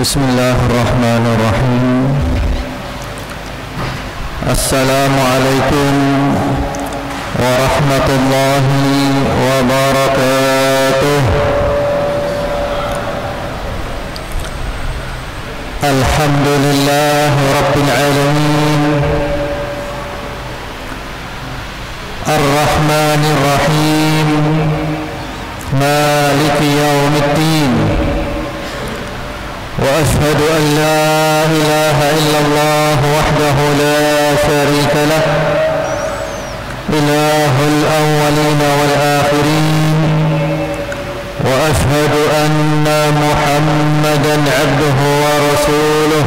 Bismillahirrahmanirrahim. Assalamualaikum warahmatullahi wabarakatuh. Alhamdulillah rabbil alamin. Ar-Rahmanir Rahim. Maliki yaumiddin. وأشهد أن لا إله إلا الله وحده لا شريك له إله الأولين والآخرين وأشهد أن محمدا عبده ورسوله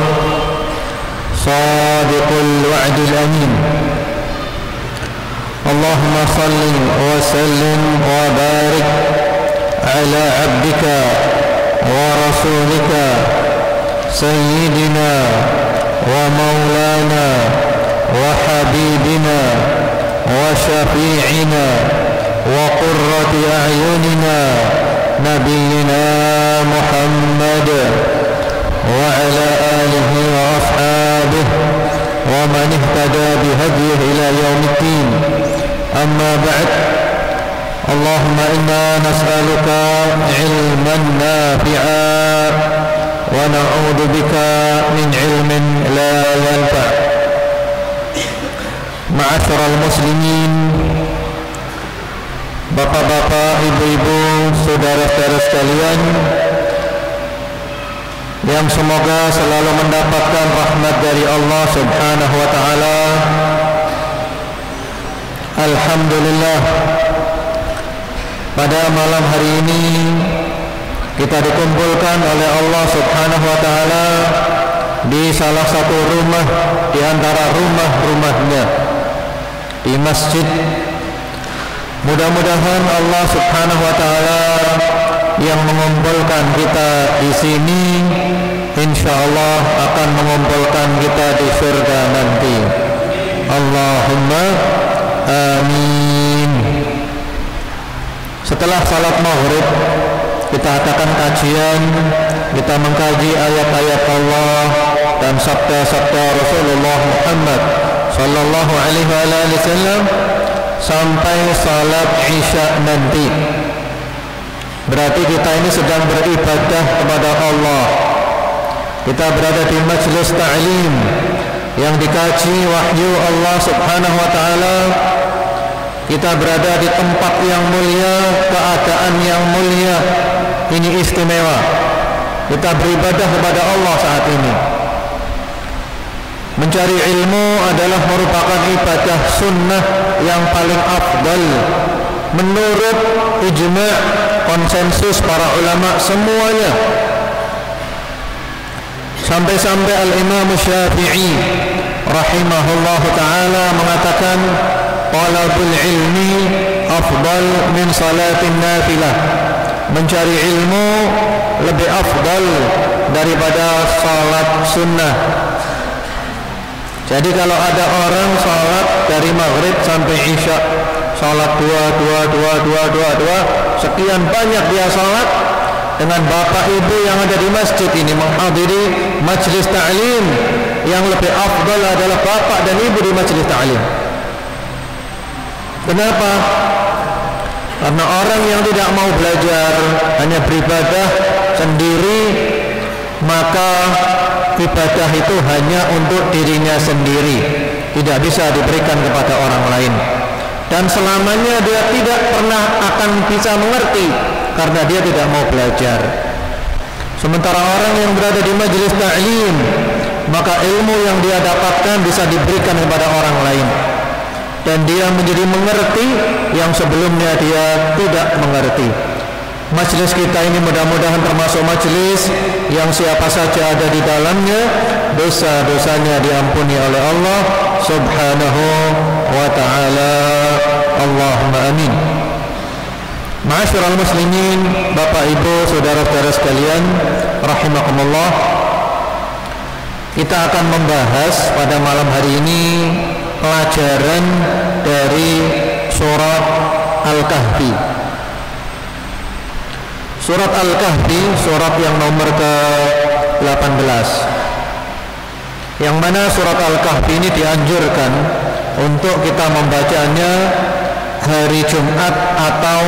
صادق الوعد الأمين اللهم صل وسلم وبارك على عبدك ورسولك سيدنا ومولانا وحبيبنا وشفيعنا وقرة أعيننا نبينا محمد وعلى آله وأصحابه ومن اهتدى بهديه إلى يوم الدين أما بعد اللهم إنا نسألك علما نافعا ونعوذ بك من علم لا ينفع. Ma'asyiral muslimin, bapak-bapak, ibu-ibu, saudara-saudara sekalian yang semoga selalu mendapatkan rahmat dari Allah Subhanahu wa taala. Alhamdulillah, pada malam hari ini kita dikumpulkan oleh Allah Subhanahu wa taala di salah satu rumah di antara rumah-rumahnya di masjid. Mudah-mudahan Allah Subhanahu wa taala yang mengumpulkan kita di sini insyaallah akan mengumpulkan kita di surga nanti. Allahumma amin. Setelah salat maghrib kita adakan kajian, kita mengkaji ayat-ayat Allah dan sabda-sabda Rasulullah Muhammad sallallahu alaihi wasallam sampai salat Isya nanti. Berarti kita ini sedang beribadah kepada Allah. Kita berada di majelis ta'lim yang dikaji wahyu Allah Subhanahu wa taala. Kita berada di tempat yang mulia, keadaan yang mulia. Ini istimewa. Kita beribadah kepada Allah saat ini. Mencari ilmu adalah merupakan ibadah sunnah yang paling afdal menurut ijma' konsensus para ulama semuanya. Sampai-sampai Al-Imam Syafi'i rahimahullah ta'ala mengatakan talabul ilmi afdal min salatin nafilah. Mencari ilmu lebih afdal daripada salat sunnah. Jadi kalau ada orang salat dari maghrib sampai isya, salat dua, sekian banyak dia salat, dengan bapak ibu yang ada di masjid ini menghadiri majlis ta'lim, yang lebih afdal adalah bapak dan ibu di majlis ta'lim. Kenapa? Karena orang yang tidak mau belajar, hanya beribadah sendiri, maka ibadah itu hanya untuk dirinya sendiri, tidak bisa diberikan kepada orang lain. Dan selamanya dia tidak pernah akan bisa mengerti karena dia tidak mau belajar. Sementara orang yang berada di majelis ta'lim, maka ilmu yang dia dapatkan bisa diberikan kepada orang lain, dan dia menjadi mengerti yang sebelumnya dia tidak mengerti. Majelis kita ini mudah-mudahan termasuk majelis yang siapa saja ada di dalamnya dosa-dosanya diampuni oleh Allah Subhanahu wa ta'ala. Allahumma amin. Ma'asyiral muslimin, bapak ibu, saudara-saudara sekalian rahimakumullah, kita akan membahas pada malam hari ini pelajaran dari surat Al-Kahfi. Surat Al-Kahfi, surat yang nomor yang mana surat Al-Kahfi ini dianjurkan untuk kita membacanya hari Jumat atau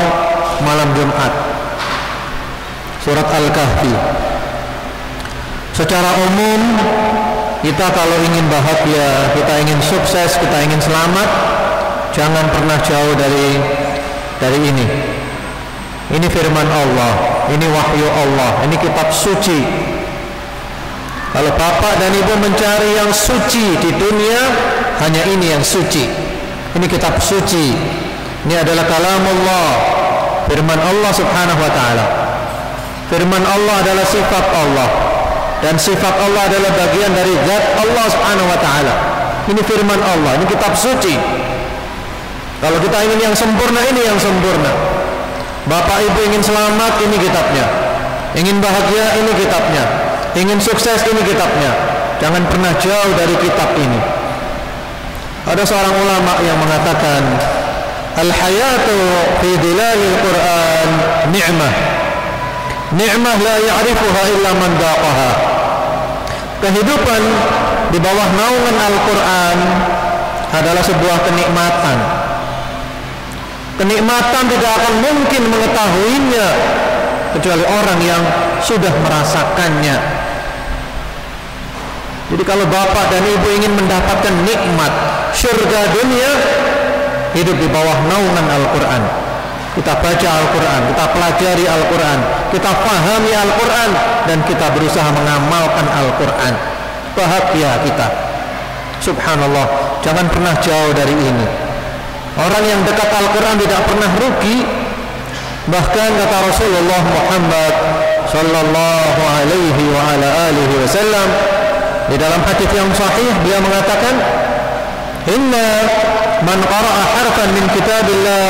malam Jumat. Surat Al-Kahfi. Secara umum kita kalau ingin bahagia, kita ingin sukses, kita ingin selamat, jangan pernah jauh dari ini. Ini firman Allah, ini wahyu Allah, ini kitab suci. Kalau bapak dan ibu mencari yang suci di dunia, hanya ini yang suci. Ini kitab suci. Ini adalah kalamullah, firman Allah subhanahu wa ta'ala. Firman Allah adalah sifat Allah, dan sifat Allah adalah bagian dari zat Allah subhanahu wa ta'ala. Ini firman Allah, ini kitab suci. Kalau kita ingin yang sempurna, ini yang sempurna. Bapak ibu ingin selamat, ini kitabnya. Ingin bahagia, ini kitabnya. Ingin sukses, ini kitabnya. Jangan pernah jauh dari kitab ini. Ada seorang ulama yang mengatakan, al-hayatu fi dilalil Quran ni'mah. Ni'mah la ya'rifuha illa man daqaha. Kehidupan di bawah naungan Al-Quran adalah sebuah kenikmatan. Kenikmatan tidak akan mungkin mengetahuinya kecuali orang yang sudah merasakannya. Jadi kalau bapak dan ibu ingin mendapatkan nikmat surga dunia, hidup di bawah naungan Al-Quran. Kita baca Al-Quran, kita pelajari Al-Quran, kita pahami Al-Quran, dan kita berusaha mengamalkan Al-Quran. Bahagia kita. Subhanallah, jangan pernah jauh dari ini. Orang yang dekat Al-Quran tidak pernah rugi. Bahkan kata Rasulullah Muhammad sallallahu alaihi wa ala alihi wasallam di dalam hadis yang sahih, dia mengatakan, inna man qara'a harfan min kitabillah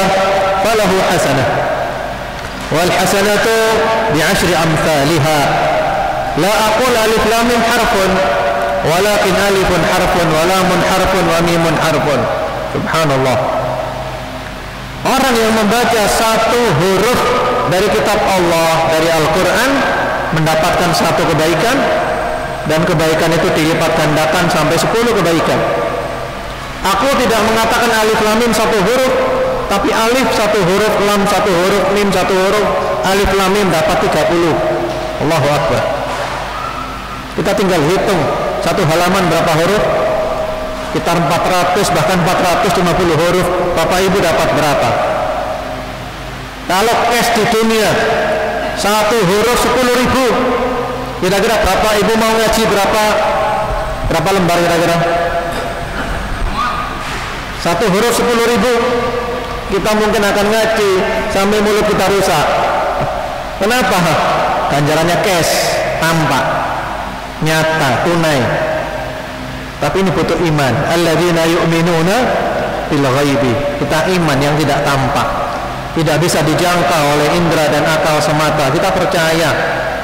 falahu hasanah wal hasanatu bi'ashri amthaliha la aqul alif lam mim harfun walakin alifun harfun wa lamun harfun wa mimun harfun. Subhanallah. Orang yang membaca satu huruf dari kitab Allah, dari Al-Quran, mendapatkan satu kebaikan, dan kebaikan itu dilipat gandakan sampai 10 kebaikan. Aku tidak mengatakan alif lam mim satu huruf, tapi alif satu huruf, lam satu huruf, mim satu huruf, alif lam mim dapat 30. Allahu Akbar. Kita tinggal hitung satu halaman berapa huruf, sekitar 400 bahkan 450 huruf. Bapak ibu dapat berapa? Kalau cash di dunia satu huruf 10.000, kira-kira bapak ibu mau ngaji berapa lembar kira-kira? Satu huruf 10.000, kita mungkin akan ngaji sampai mulut kita rusak. Kenapa? Ganjarannya cash, tampak, nyata, tunai. Tapi ini butuh iman. Alladzina yu'minuna bil ghaibi. Kita iman yang tidak tampak, tidak bisa dijangkau oleh indera dan akal semata. Kita percaya.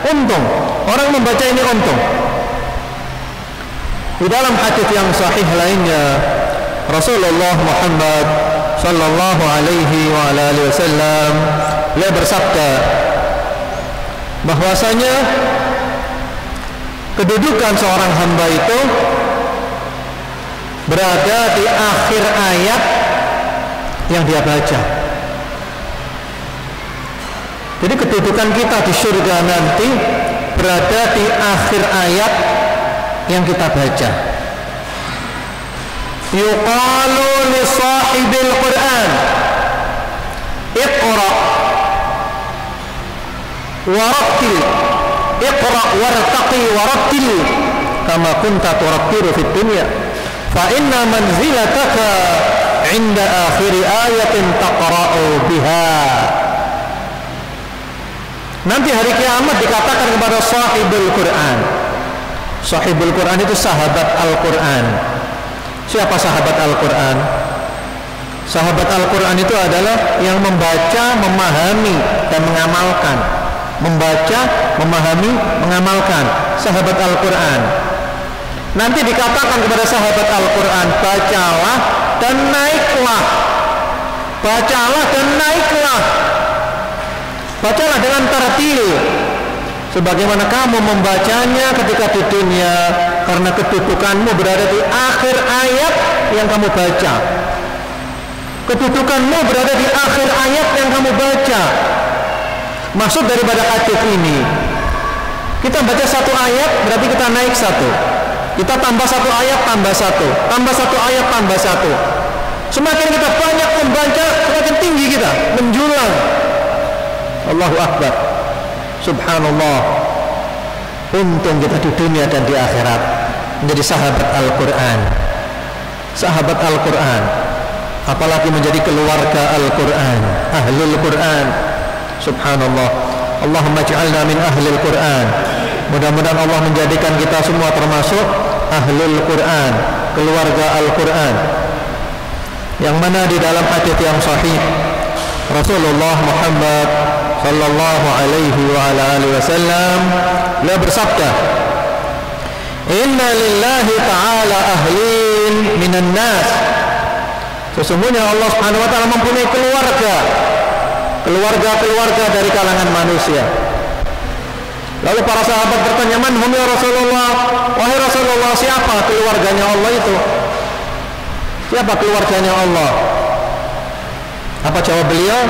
Untung orang membaca ini untung. Di dalam hadis yang sahih lainnya, Rasulullah Muhammad sallallahu alaihi wa alihi wasallam beliau bersabda bahwasanya kedudukan seorang hamba itu berada di akhir ayat yang dia baca. Jadi kedudukan kita di surga nanti berada di akhir ayat yang kita baca. Yuqalu li sahibil Quran Iqra warattil, Iqra wartaqi warattil kama kunta turattilu fid dunya fa inna manzilataka 'inda akhiri ayatin taqra'u biha. Nanti hari kiamat dikatakan kepada sahibul Quran. Sahibul Quran itu sahabat Al-Quran. Siapa sahabat Al-Quran? Sahabat Al-Quran itu adalah yang membaca, memahami, dan mengamalkan. Membaca, memahami, mengamalkan. Sahabat Al-Quran. Nanti dikatakan kepada sahabat Al-Quran, bacalah dan naiklah. Bacalah dan naiklah. Bacalah dengan tartil sebagaimana kamu membacanya ketika di dunia, karena kedudukanmu berada di akhir ayat yang kamu baca. Kedudukanmu berada di akhir ayat yang kamu baca. Maksud daripada hadis ini, kita baca satu ayat berarti kita naik satu, kita tambah satu ayat tambah satu, tambah satu ayat tambah satu. Semakin kita banyak membaca, semakin tinggi kita menjulang. Allahu Akbar, subhanallah. Untung kita di dunia dan di akhirat menjadi sahabat Al-Quran, sahabat Al-Quran, apalagi menjadi keluarga Al-Quran, ahlul Quran. Subhanallah. Allahumma ja'alna min ahlil Quran. Mudah-mudahan Allah menjadikan kita semua termasuk ahlul Quran, keluarga Al-Quran. Yang mana di dalam hadis yang sahih Rasulullah Muhammad sallallahu alaihi wa ala alihi wasallam beliau bersabda, "Inna lillahi ta'ala ahlin minan nas." Sesungguhnya Allah Subhanahu wa taala mempunyai keluarga dari kalangan manusia. Lalu para sahabat bertanya, "Man hum ya Rasulullah?" Wahai Rasulullah, siapa keluarganya Allah itu? Siapa keluarganya Allah? Apa jawab beliau?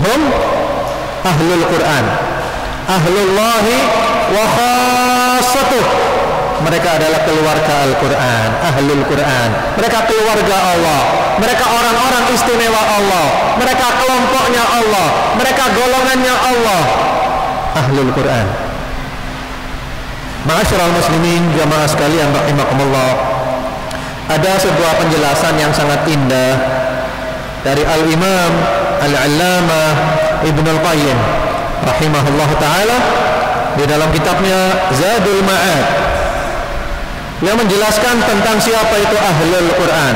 Hum ahlul Quran, ahlullahi wa khassatuh. Mereka adalah keluarga Al-Quran, ahlul Quran. Mereka keluarga Allah, mereka orang-orang istimewa Allah, mereka kelompoknya Allah, mereka golongannya Allah, ahlul Quran. Ma'asyiral muslimin, jamaah sekalian rahimakumullah, ada sebuah penjelasan yang sangat indah dari Al-Imam Al-Allamah Ibn Al-Qayyim rahimahullah ta'ala di dalam kitabnya Zadul Ma'ad. Yang menjelaskan tentang siapa itu ahlul Quran,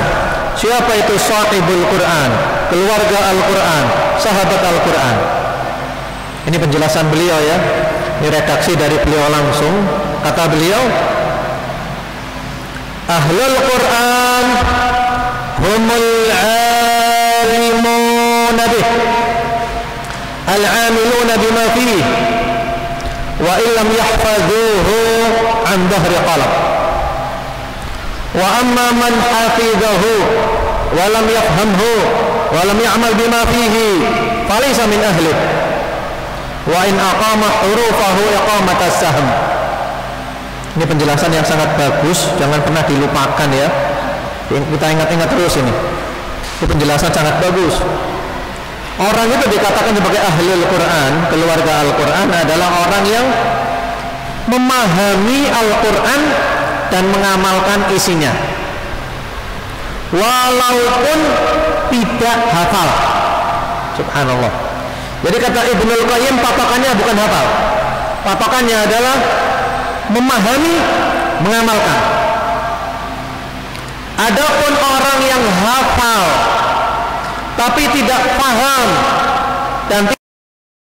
siapa itu sahibul Quran, keluarga Al-Quran, sahabat Al-Quran. Ini penjelasan beliau ya, ini redaksi dari beliau langsung. Kata beliau, ahlul Quran humul alimuna bih, al-amiluna bima fih, wa illam yahfazuhu an dhahri qalb. Wa amma man hafizahu wa lam yafhamhu wa lam ya'mal bima fihi falaysa min ahli. Wa in aqama hurufahu iqamatas sahm. Ini penjelasan yang sangat bagus, jangan pernah dilupakan ya. Kita ingat-ingat terus ini. Ini penjelasan sangat bagus. Orang itu dikatakan sebagai ahlul Quran, keluarga Al-Quran adalah orang yang memahami Al-Quran dan mengamalkan isinya, walaupun tidak hafal. Subhanallah. Jadi kata Ibnul Qayyim, patokannya bukan hafal, patokannya adalah memahami, mengamalkan. Adapun orang yang hafal tapi tidak paham